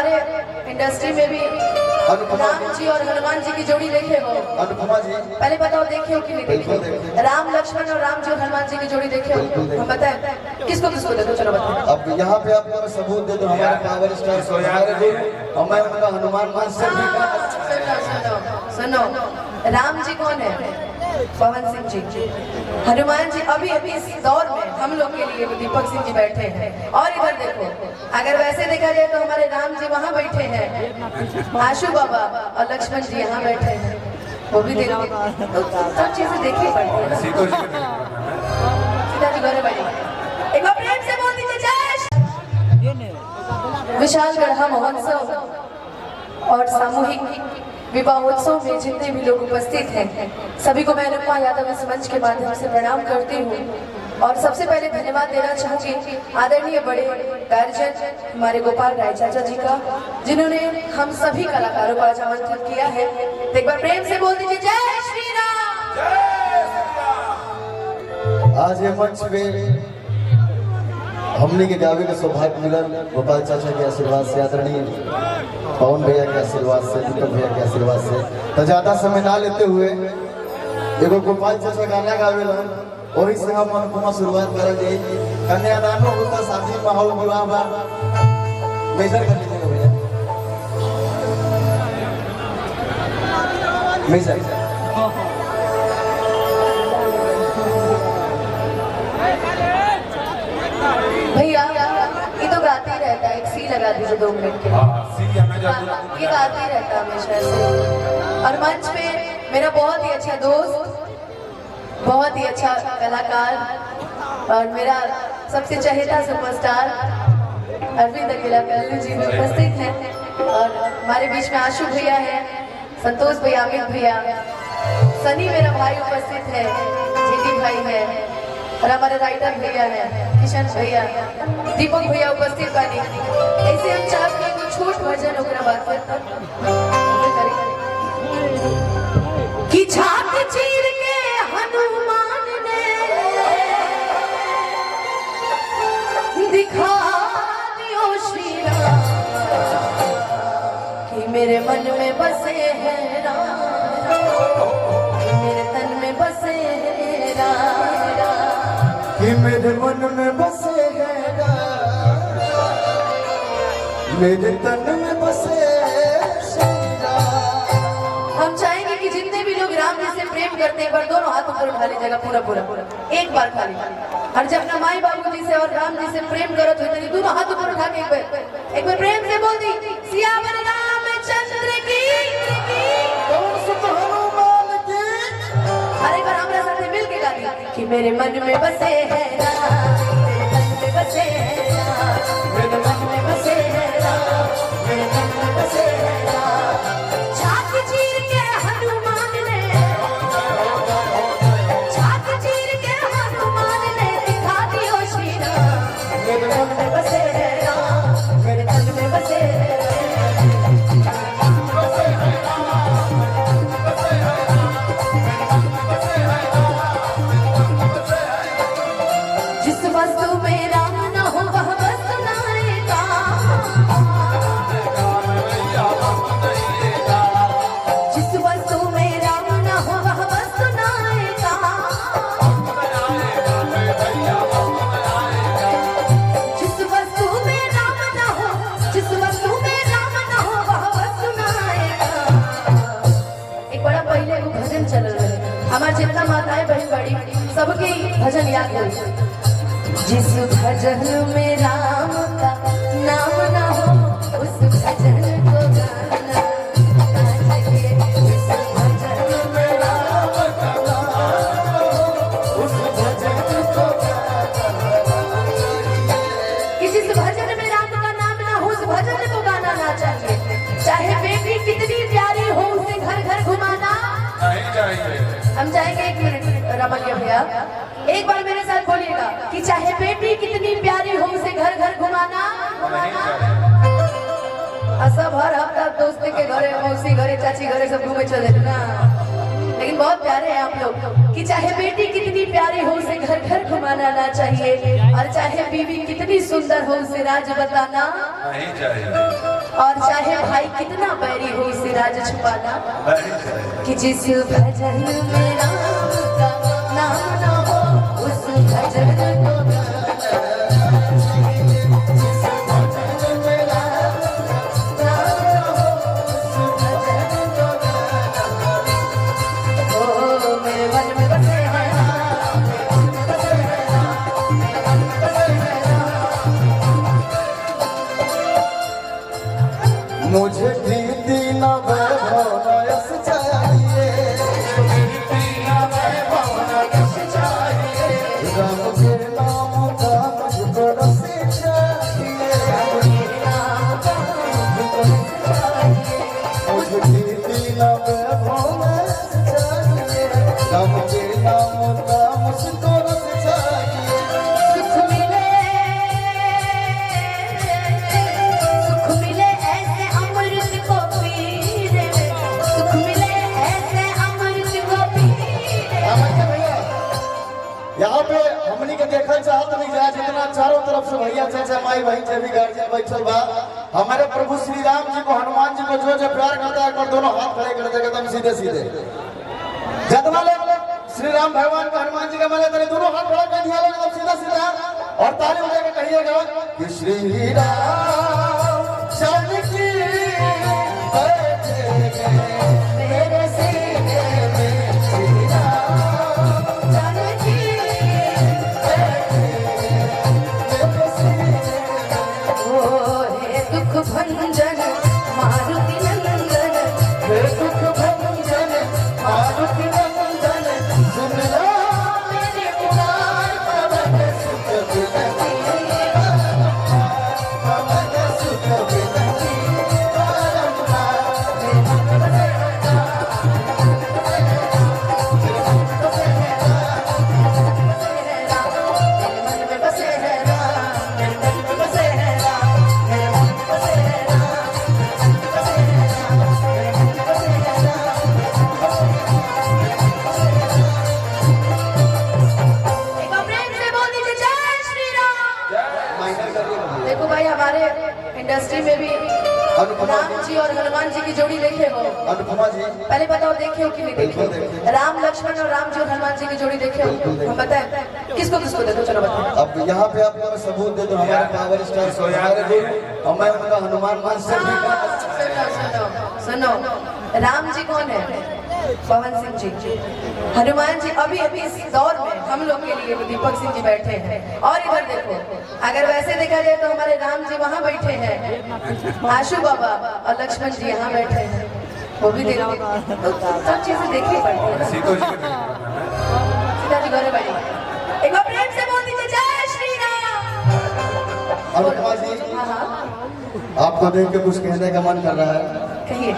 हमारे इंडस्ट्री में भी राम जी और हनुमान जी की जोड़ी देखे हो? अनुपमा जी पहले बताओ देखे हो कि नहीं देखे? राम लक्ष्मण और राम जी और हनुमान जी की जोड़ी देखे हो? हम बताए किसको किसको देखो, चलो बताओ। अब यहाँ पे आपको सबूत दे दो हमारे पावर स्टार हमारे गुरु और मैं उनका हनुमान मास्टर भी का। सुनो, राम जी कौन है? पवन सिंह जी। हनुमान जी अभी अभी इस दौर में हम लोग के लिए दीपक सिंह जी बैठे हैं। और इधर देखो, अगर वैसे देखा जाए तो हमारे राम जी वहाँ बैठे हैं, आशु बाबा और लक्ष्मण जी यहाँ बैठे हैं, वो भी देखो। तो सब चीजें देखनी पड़ती है। सीता जी घरे बैठी, एक बार प्रेम से बोल दीजिए जय। विशाल गढ़ा महोत्सव और सामूहिक विवाहोत्सव में जितने भी लोग उपस्थित हैं सभी को मैं अनुपमा यादव इस मंच के माध्यम से प्रणाम करती हूँ। और सबसे पहले धन्यवाद देना चाहूंगी आदरणीय बड़े गार्जियन हमारे गोपाल राय चाचा जी का, जिन्होंने हम सभी कलाकारों को आज आमंत्रित किया है। तो एक बार प्रेम से बोल दीजिए जय श्री राम। आज ये मंच पे हमने के गावे का सौभाग्य मिला गोपाल चाचा के आशीर्वाद से, आदरणीय पवन भैया के आशीर्वाद से, दीपक भैया के आशीर्वाद से। तो ज्यादा समय ना लेते हुए एगो गोपाल चाचा गाना गावेला, वही से हम अनुपमा शुरुआत करेंगे। कन्यादानो होता, शादी माहौल विवाह बा, मेजर कर लीजिएगा भैया, मेजर। भैया ये तो गाते ही रहता है, एक सी लगा दीजिए 2 मिनट के लिए। ये गाते ही रहता है हमेशा से। और मंच पे मेरा बहुत ही अच्छा दोस्त, बहुत ही अच्छा कलाकार और मेरा सबसे चहेता सुपरस्टार अरविंद अकेला कल्लू जी भी उपस्थित हैं। और हमारे बीच में आशु भैया है, संतोष भैया, अमित भैया, सनी मेरा भाई उपस्थित है, जेडी भाई है, और हमारे राइटर भैया है किशन भैया, दीपक भैया उपस्थित बानी। ऐसे हम चाहते हैं कुछ छोट भजन ओकरा बात कि छात चीर के हनुमान ने दिखा दियो श्री राम कि मेरे मन में बसे हैं राम, मेरे तन में बसे हैं राम, कि मेरे मन में बसे हैं राम, मेरे तन में बसे श्री राम। हम चाहेंगे कि जितने भी लोग राम जी से प्रेम करते हैं, दोनों हाथ ऊपर उठा लीजिएगा, पूरा पूरा एक बार खाली। और जब अपना माई बाबू जी से और राम जी से प्रेम करो तो दोनों हाथ ऊपर उठा के एक बार प्रेम से बोल दी सियावर रामचंद्र की। अरे बार हमारे साथ मिल के गा दी कि मेरे मन में बसे हैं राम, मेरे मन में बसे हैं राम, मेरे मन में बसे हैं राम, मेरे मन में बसे हैं राम। छात चीर के हनुमान ने, छात चीर के हनुमान ने दिखा दियो श्री राम, मेरे मन में बसे हैं राम, मेरे मन में बसे हैं राम। जिस वस्तु में राम न हो वह वस्तु नायका, जिस वस्तु में राम न हो वह वस्तु नायका, जिस वस्तु में राम न हो, जिस वस्तु में राम न हो वह वस्तु नायका। एक बड़ा पहले वो भजन चल रहा है, हमारे जितना माताएं बहन बड़ी सबके भजन याद हो। जिस भजन में राम का नाम ना हो उस भजन को गाना ना चाहिए। जिस भजन में राम का नाम हो उस भजन को गाना चाहिए। कि जिस भजन में राम का नाम ना हो उस भजन को गाना ना चाहिए। चाहे बेटी कितनी प्यारी हो उसे घर घर घुमाना नहीं चाहिए। हम जाएंगे 1 मिनट रमन भैया, एक बार मेरे साथ बोलिएगा कि चाहे बेटी कितनी प्यारी हो उसे घर घर घुमाना। सब हर हफ्ता दोस्त के घरे, मौसी घरे, चाची घरे सब घूमे चले ना, लेकिन बहुत प्यारे हैं आप लोग। कि चाहे बेटी कितनी प्यारी हो उसे घर घर घुमाना ना चाहिए, और चाहे बीवी कितनी सुंदर हो उसे राज बताना नहीं चाहिए। और चाहे भाई कितना बैरी हो इसे राज छुपाना कि जिस भजन में राम का नाम न हो उस भजन को मुझे प्रीति न वैभव न यश चाहिए, राम के नाम का मुझको रस चाहिए। मुझे प्रीति न वैभव न यश चाहिए, राम के नाम का मुझको रस चाहिए। सुख मिले ऐसे अमृत को पीने में, सुख मिले ऐसे अमृत को पीने में। यहाँ पे हमनी के देखल चाहत नहीं जा जितना चारों तरफ से भैया चाचा माई बहन जे भी गार्जियन बैठल बा, हमारे प्रभु श्री राम जी को हनुमान जी को जो जो प्यार करता है और दोनों हाथ खड़े कर देगा एकदम सीधे सीधे। जितना लोग श्री राम भगवान को हनुमान जी के माने तेरे दोनों हाथ खड़ा कर दिया लोग एकदम सीधा सीधा और ताली बजा के कहिएगा कि श्री राम जानकी मेरे सीने में श्री राम जानकी ओ हे दुख भंजन मारुति नंदन, हे दुख भंजन मारुति नंदन, सुन लो मेरी पुकार पवन सुख विनती, पवन सुख विनती बारंबार। मन में बसे है राम, मेरे मन में बसे है राम, मेरे मन में बसे है राम, बसे है राम, मेरे मन में बसे है राम। एक बार प्रेम से बोल दीजिए जय श्री राम। माइनर करिए। देखो भाई हमारे इंडस्ट्री में भी राम जी और हनुमान जी की जोड़ी देखे हो? अनुपमा जी पहले बताओ देखे हो कि नहीं बिल्कुल देखे? देखे। राम लक्ष्मण और राम जी और हनुमान जी की जोड़ी देखे हो? बिल्कुल देखे। हम बताए किसको किसको देखो, चलो बताओ। अब यहाँ पे आपको सबूत दे दो हमारे पावर स्टार को, हमारे गुरु और मैं उनका हनुमान मास्टर जी का। सुनो सुनो, राम जी कौन है? पवन सिंह जी। हनुमान जी अभी अभी इस दौर में हम लोग के लिए दीपक सिंह जी बैठे हैं। और इधर देखो, अगर वैसे देखा जाए तो हमारे राम जी वहाँ बैठे हैं, आशु बाबा और लक्ष्मण जी यहाँ बैठे हैं, वो भी देखो। तो सब चीजें देखनी पड़ती है। सीता जी गौरे बड़ी, एक बार प्रेम से बोल दीजिए जय श्री राम। अनुपमा जी हाँ हाँ आपको देख के कुछ कहने का मन कर रहा है। कहिए।